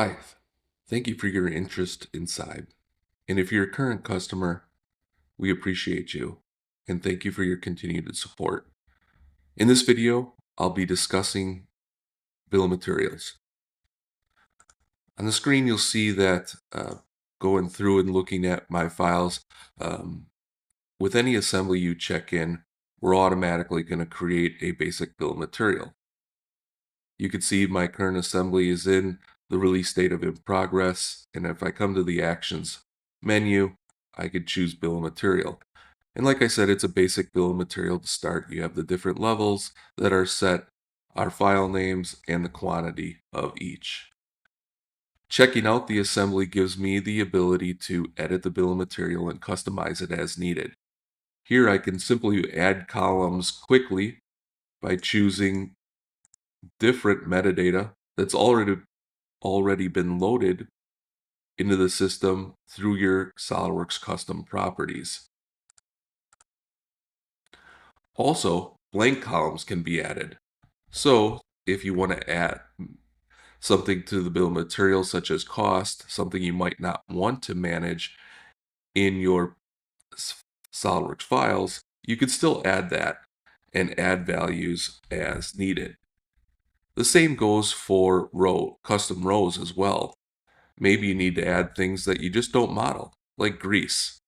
Hi, thank you for your interest in Sibe. And if you're a current customer, we appreciate you and thank you for your continued support. In this video, I'll be discussing bill of materials. On the screen, you'll see that going through and looking at my files, um, with any assembly you check in, we're automatically going to create a basic bill of material. You can see my current assembly is in the release date of in progress, and if I come to the actions menu, I could choose bill of material. And like I said, it's a basic bill of material to start. You have the different levels that are set, our file names, and the quantity of each. Checking out the assembly gives me the ability to edit the bill of material and customize it as needed. Here I can simply add columns quickly by choosing different metadata that's already been loaded into the system through your SolidWorks custom properties. Also, blank columns can be added. So if you want to add something to the bill of materials such as cost, something you might not want to manage in your SolidWorks files, you could still add that and add values as needed. The same goes for custom rows as well. Maybe you need to add things that you just don't model, like grease,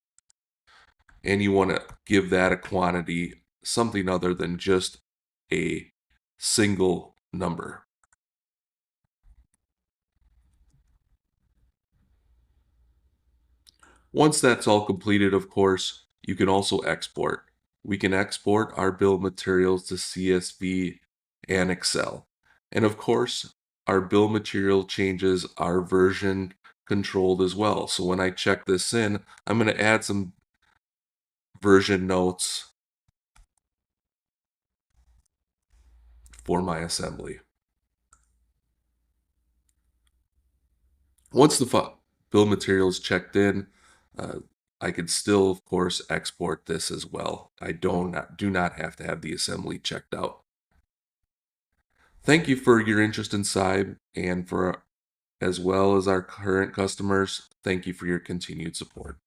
and you want to give that a quantity, something other than just a single number. Once that's all completed, of course, you can also export. We can export our bill of materials to CSV and Excel. And of course, our bill of material changes are version controlled as well. So when I check this in, I'm going to add some version notes for my assembly. Once the bill of materials checked in, I could still, of course, export this as well. I do not have to have the assembly checked out. Thank you for your interest in Sibe, and for as well as our current customers, thank you for your continued support.